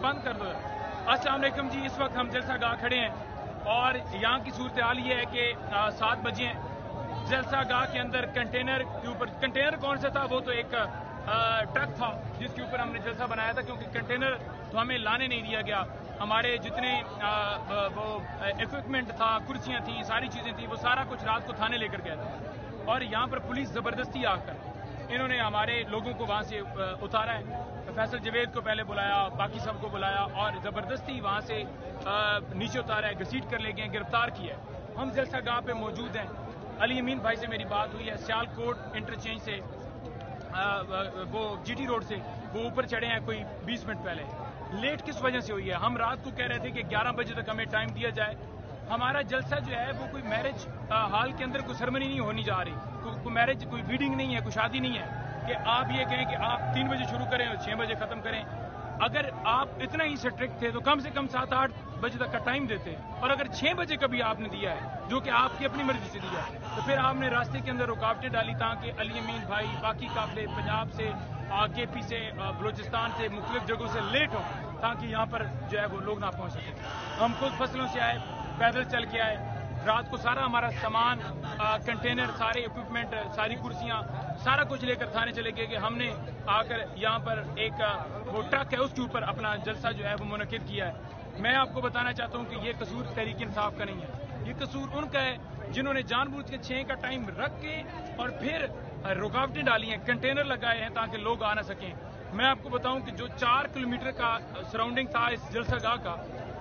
बंद कर दो। अस्सलाम वालेकुम जी, इस वक्त हम जलसा गाह खड़े हैं और यहाँ की सूरत हाल ये है कि 7 बजे हैं। जलसा गाह के अंदर कंटेनर के ऊपर, कंटेनर कौन सा था, वो तो एक ट्रक था जिसके ऊपर हमने जलसा बनाया था, क्योंकि कंटेनर तो हमें लाने नहीं दिया गया। हमारे जितने वो इक्विपमेंट था, कुर्सियाँ थी, सारी चीज़ें थी, वो सारा कुछ रात को थाने लेकर गया था और यहाँ पर पुलिस ज़बरदस्ती आकर इन्होंने हमारे लोगों को वहाँ से उतारा है। फैसल जवेद को पहले बुलाया, बाकी सबको बुलाया और ज़बरदस्ती वहाँ से नीचे उतारा है, घसीट कर ले गए, गिरफ्तार किया है। हम जलसा गाह पे मौजूद हैं। अली अमीन भाई से मेरी बात हुई है, सियालकोट इंटरचेंज से वो जीटी रोड से वो ऊपर चढ़े हैं कोई 20 मिनट पहले। लेट किस वजह से हुई है? हम रात को कह रहे थे कि 11 बजे तक हमें टाइम दिया जाए। हमारा जलसा जो है वो कोई मैरिज हॉल के अंदर कोई सेरेमनी नहीं होनी जा रही, कोई मैरिज, कोई वीडिंग नहीं है, कोई शादी नहीं है कि आप ये कहें कि आप 3 बजे शुरू करें और 6 बजे खत्म करें। अगर आप इतना ही स्ट्रिक्ट थे तो कम से कम 7-8 बजे तक का टाइम देते, और अगर 6 बजे कभी आपने दिया है जो कि आपकी अपनी मर्जी से दिया है, तो फिर आपने रास्ते के अंदर रुकावटें डाली ताकि अली अमीन भाई बाकी काफिले पंजाब से, केपी से, बलूचिस्तान से, मुख्तलिफ जगहों से लेट हो ताकि यहाँ पर जो है वो लोग ना पहुँच सके। हम खुद फसलों से आए, पैदल चल के आए, रात को सारा हमारा सामान, कंटेनर, सारे इक्विपमेंट, सारी कुर्सियाँ, सारा कुछ लेकर थाने चले गए कि हमने आकर यहाँ पर एक वो ट्रक है उसके ऊपर अपना जलसा जो है वो मुनक्किद किया है। मैं आपको बताना चाहता हूँ कि ये कसूर तहरीक इंसाफ का नहीं है, ये कसूर उनका है जिन्होंने जानबूझ के 6 का टाइम रख के और फिर रुकावटें डाली हैं, कंटेनर लगाए हैं ताकि लोग आ ना सकें। मैं आपको बताऊं कि जो 4 किलोमीटर का सराउंडिंग था इस जलसा गाह का,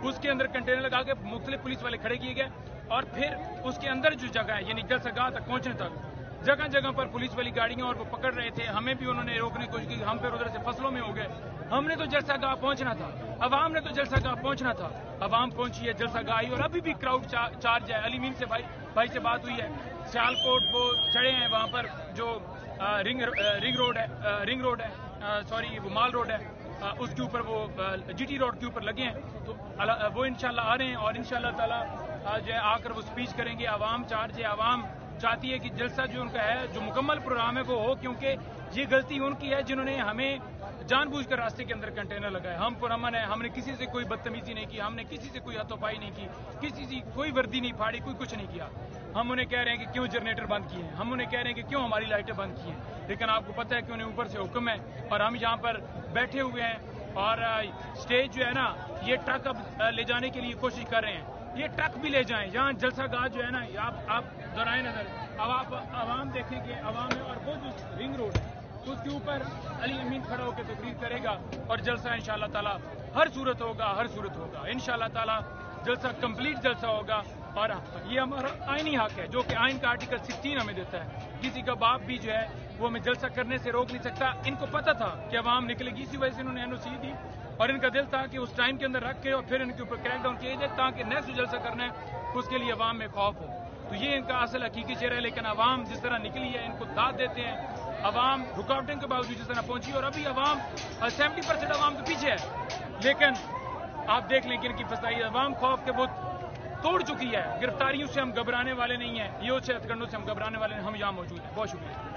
उसके अंदर कंटेनर लगा के मुख्तलिफ पुलिस वाले खड़े किए गए और फिर उसके अंदर जो जगह है यानी जलसा गाह तक पहुंचने तक जगह जगह पर पुलिस वाली गाड़ियां और वो पकड़ रहे थे। हमें भी उन्होंने रोकने की कोशिश की, हम फिर उधर से फसलों में हो गए। हमने तो जलसा गाह पहुंचना था, अवाम ने तो जलसा गाह पहुंचना था, अवाम पहुंची है, जलसा गाह आई और अभी भी क्राउड चार्ज है। अली मीन से भाई से बात हुई है, सियालकोट वो चढ़े हैं, वहाँ पर जो रिंग रोड है, सॉरी वो माल रोड है, उसके ऊपर वो जीटी रोड के ऊपर लगे हैं। तो वो इंशाल्लाह आ रहे हैं और इंशाल्लाह ताला जो है आकर वो स्पीच करेंगे। आवाम चार्ज है, आवाम चाहती है कि जलसा जो उनका है, जो मुकम्मल प्रोग्राम है वो हो, क्योंकि ये गलती उनकी है जिन्होंने हमें जानबूझकर रास्ते के अंदर कंटेनर लगाए। हम पुरअमन है, हमने किसी से कोई बदतमीजी नहीं की, हमने किसी से कोई हाथोपाई नहीं की, किसी से कोई वर्दी नहीं फाड़ी, कोई कुछ नहीं किया। हम उन्हें कह रहे हैं कि क्यों जनरेटर बंद किए हैं, हम उन्हें कह रहे हैं कि क्यों हमारी लाइटें बंद की हैं, लेकिन आपको पता है कि उन्हें ऊपर से हुक्म है और हम यहाँ पर बैठे हुए हैं और स्टेज जो है ना, ये ट्रक अब ले जाने के लिए कोशिश कर रहे हैं। ये ट्रक भी ले जाएं, यहाँ जलसा गाह जो है ना, आप दोहराए नजर, अब आप आवाम देखेंगे, आवाम है और वो जो रिंग रोड है उसके ऊपर अली अमीन खड़ा होकर तकरीर करेगा और जलसा इंशाल्लाह ताला हर सूरत होगा इंशाल्लाह ताला जलसा कंप्लीट जलसा होगा। और ये हमारा आईनी हक है जो कि आइन का आर्टिकल 16 हमें देता है। किसी का बाप भी जो है वो हमें जलसा करने से रोक नहीं सकता। इनको पता था कि अवाम निकलेगी, इसी वजह से इन्होंने एनओसी दी और इनका दिल था कि उस टाइम के अंदर रख के और फिर इनके ऊपर क्रैकडाउन किया जाए ताकि नेक्स्ट जलसा करना है उसके लिए अवाम में खौफ हो। तो ये इनका असल हकीकी चेहरा है। लेकिन अवाम जिस तरह निकली है, इनको दाद देते हैं। अवाम रुकावटों के बावजूद जिस तरह पहुंची और अभी अवाम 70% अवाम तो पीछे है, लेकिन आप देख लें कि इनकी फसाई अवाम खौफ के बहुत तोड़ चुकी है। गिरफ्तारियों से हम घबराने वाले नहीं हैं, ये हथकंडों से हम घबराने वाले नहीं। हम यहाँ मौजूद हैं। बहुत शुक्रिया।